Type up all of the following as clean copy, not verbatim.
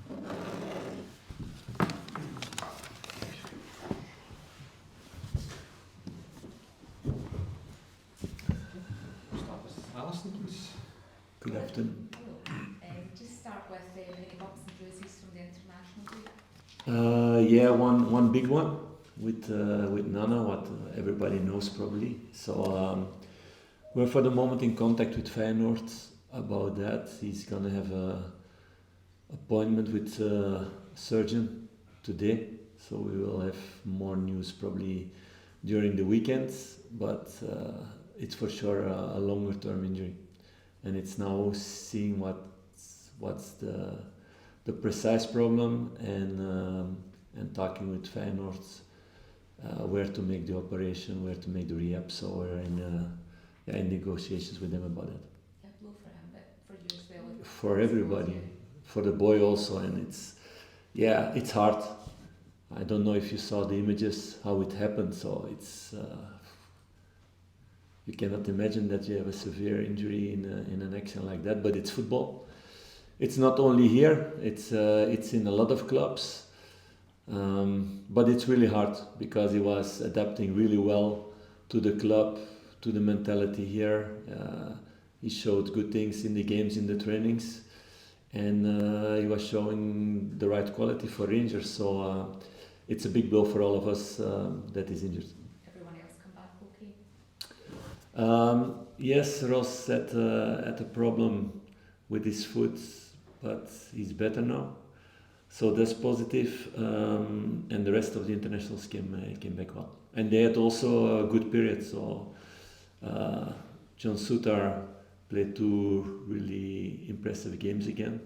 Start with Alison, please. Good afternoon. Hello. Just start with any bumps and bruises from the international group. Yeah, one big one with Nana, what everybody knows probably. So we're for the moment in contact with Feyenoord about that. He's gonna have a appointment with a surgeon today, so we will have more news probably during the weekends. But it's for sure a longer term injury, and it's now seeing what's the precise problem and talking with Feyenoord where to make the operation, where to make the rehab. So we're in negotiations with them about it. Yeah, blow for him, but for you as well. For everybody, for the boy also, and it's hard. I don't know if you saw the images how it happened. So it's you cannot imagine that you have a severe injury in an action like that. But it's football. It's not only here. It's in a lot of clubs. But it's really hard because he was adapting really well to the club, to the mentality here. He showed good things in the games, in the trainings, and he was showing the right quality for Rangers. So it's a big blow for all of us that he's injured. Everyone else come back okay? Yes, Ross had a problem with his foot, but he's better now. So that's positive, and the rest of the internationals came back well. And they had also a good period. So John Suter played 2 really impressive games again.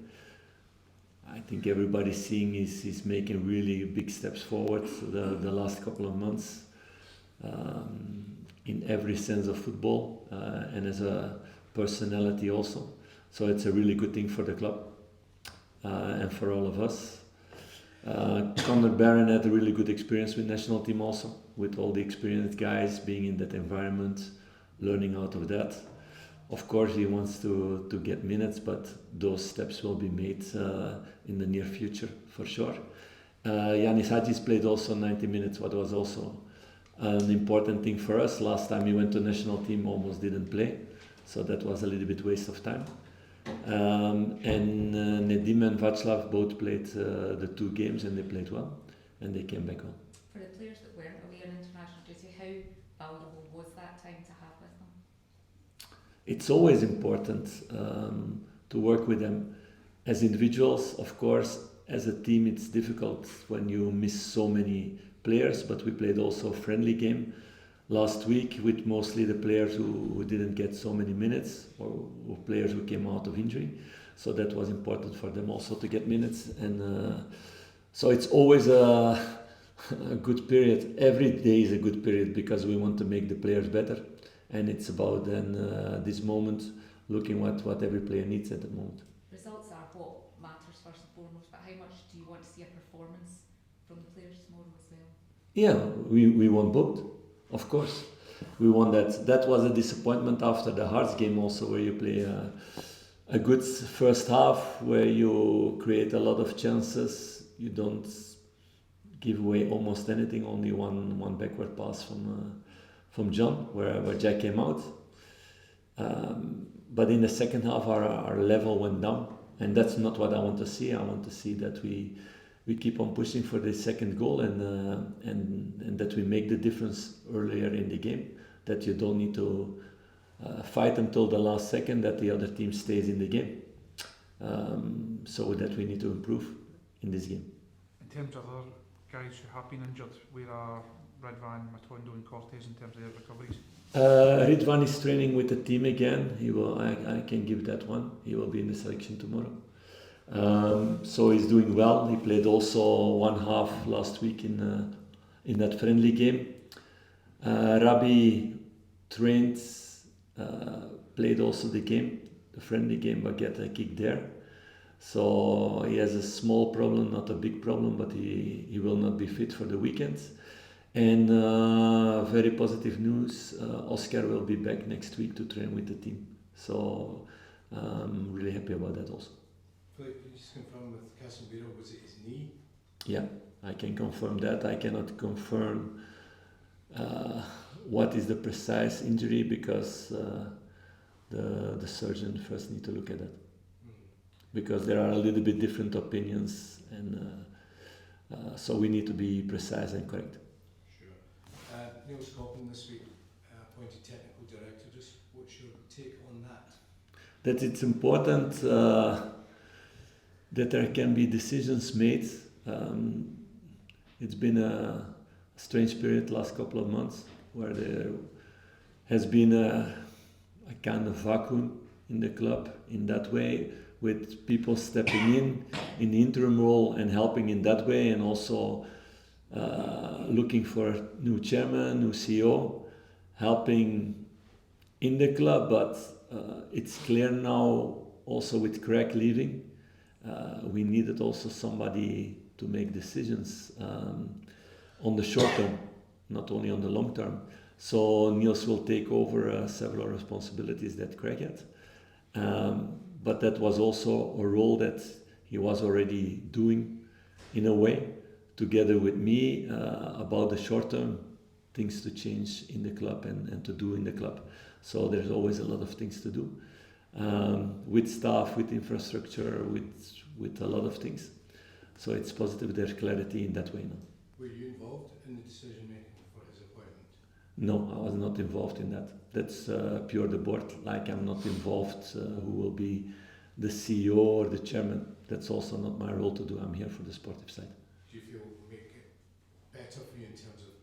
I think everybody's seeing he's making really big steps forward the last couple of months in every sense of football and as a personality also. So it's a really good thing for the club. And for all of us. Conor Barron had a really good experience with national team also, with all the experienced guys being in that environment, learning out of that. Of course he wants to get minutes, but those steps will be made in the near future for sure. Yanis Hadjis played also 90 minutes, what was also an important thing for us. Last time he went to national team, almost didn't play, so that was a little bit waste of time. And Nedim and Václav both played the 2 games, and they played well, and they came back well. For the players that weren't away on international duty, how valuable was that time to have with them? It's always important to work with them. As individuals, of course, as a team it's difficult when you miss so many players, but we played also a friendly game last week with mostly the players who didn't get so many minutes, or players who came out of injury. So that was important for them also to get minutes. And so it's always a good period. Every day is a good period because we want to make the players better. And it's about then this moment, looking what every player needs at the moment. Results are what matters first and foremost, but how much do you want to see a performance from the players tomorrow as well? Yeah, we want both. Of course, we won that. That was a disappointment after the Hearts game also, where you play a good first half, where you create a lot of chances. You don't give away almost anything, only one backward pass from John, where Jack came out. But in the second half, our level went down, and that's not what I want to see. I want to see that we keep on pushing for the second goal and that we make the difference earlier in the game, that you don't need to fight until the last second, that the other team stays in the game. So that we need to improve in this game. In terms of other guys who have been injured, where are Ridvan, Matondo and Cortez in terms of their recoveries? Ridvan is training with the team again. I can give that one. He will be in the selection tomorrow. So he's doing well. He played also one half last week in that friendly game. Rabi trained, played also the friendly game, but get a kick there. So he has a small problem, not a big problem, but he will not be fit for the weekend. And very positive news, Oscar will be back next week to train with the team. So I'm really happy about that also. Philip, can you just confirm with Kasanwirjo, was it his knee? Yeah, I can confirm that. I cannot confirm what is the precise injury because the surgeon first need to look at that. Because there are a little bit different opinions, and so we need to be precise and correct. Sure. Neil Scotland this week appointed technical director. Just what's your take on that? That it's important that there can be decisions made. It's been a strange period last couple of months where there has been a kind of vacuum in the club in that way, with people stepping in the interim role and helping in that way, and also looking for a new chairman, new CEO, helping in the club. But it's clear now, also with Craig leaving, we needed also somebody to make decisions on the short term, not only on the long term. So Niels will take over several responsibilities that Craig had. But that was also a role that he was already doing in a way, together with me, about the short term things to change in the club and to do in the club. So there's always a lot of things to do, with staff, with infrastructure, with a lot of things. So it's positive there's clarity in that way now. Were you involved in the decision making for his appointment? No, I was not involved in that. That's pure the board. Like, I'm not involved who will be the CEO or the chairman. That's also not my role to do. I'm here for the sportive side. Do you feel it will make it better for you in terms of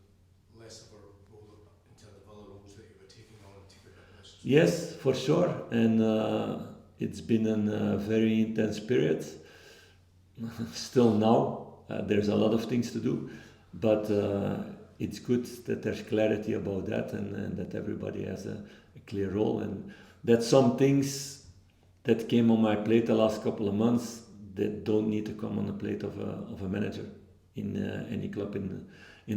less of a role in terms of other roles that you were taking on and take a bit less? Yes, for sure. And it's been a very intense period. Still now, there's a lot of things to do, but it's good that there's clarity about that, and that everybody has a clear role, and that some things that came on my plate the last couple of months that don't need to come on the plate of a manager in any club in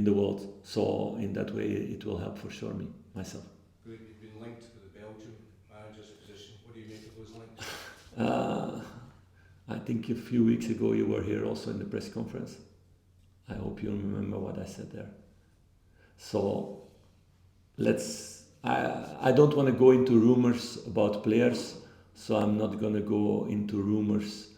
the world. So in that way it will help for sure me, myself. You've been linked with the Belgium manager's position. What do you make of those links? I think a few weeks ago you were here also in the press conference. I hope you remember what I said there. So I don't want to go into rumors about players, so I'm not going to go into rumors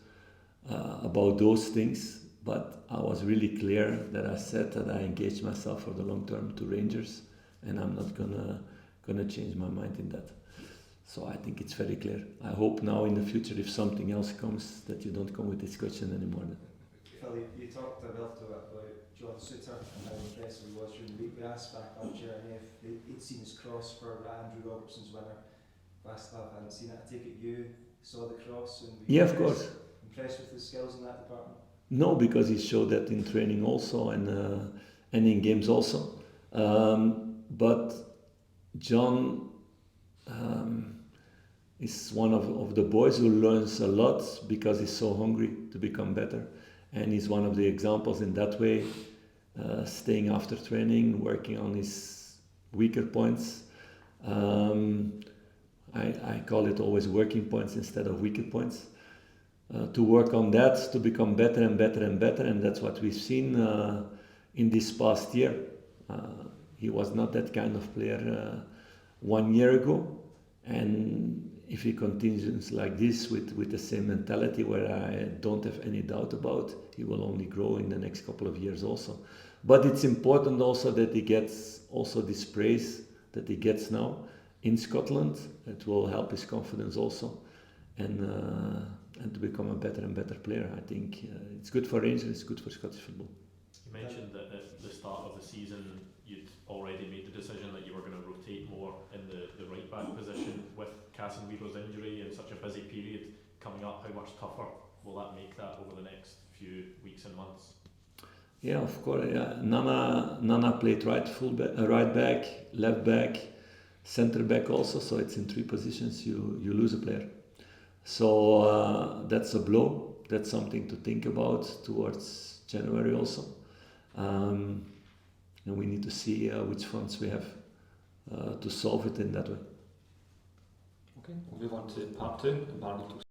about those things, but I was really clear that I said that I engaged myself for the long term to Rangers, and I'm not gonna change my mind in that. So I think it's very clear. I hope now in the future, if something else comes, that you don't come with this question anymore. Philip, you talked a little bit about John Suter and how impressive he was during the week. We asked back on Jeremy if he'd seen his cross for Andrew Robertson's winner. Václav hadn't seen it. I take it you saw the cross and were Yeah, of course. impressed with his skills in that department? No, because he showed that in training also, and in games also. But John is one of the boys who learns a lot because he's so hungry to become better. And he's one of the examples in that way, staying after training, working on his weaker points. I call it always working points instead of weaker points. To work on that, to become better and better and better, and that's what we've seen in this past year. He was not that kind of player 1 year ago, and if he continues like this with the same mentality, where I don't have any doubt about, he will only grow in the next couple of years also. But it's important also that he gets also this praise that he gets now in Scotland. It will help his confidence also, and to become a better and better player. I think it's good for Rangers, it's good for Scottish football. You mentioned that at the start of the season you'd already made the decision that you were going to rotate more in the right back position. With Kasanwirjo's injury and such a busy period coming up, how much tougher will that make that over the next few weeks and months? Yeah, of course. Yeah. Nana played right back, left back, centre back also, so it's in 3 positions you lose a player. So that's a blow. That's something to think about towards January also. And we need to see which fronts we have to solve it in that way. Okay, we'll move on to part 2, environmental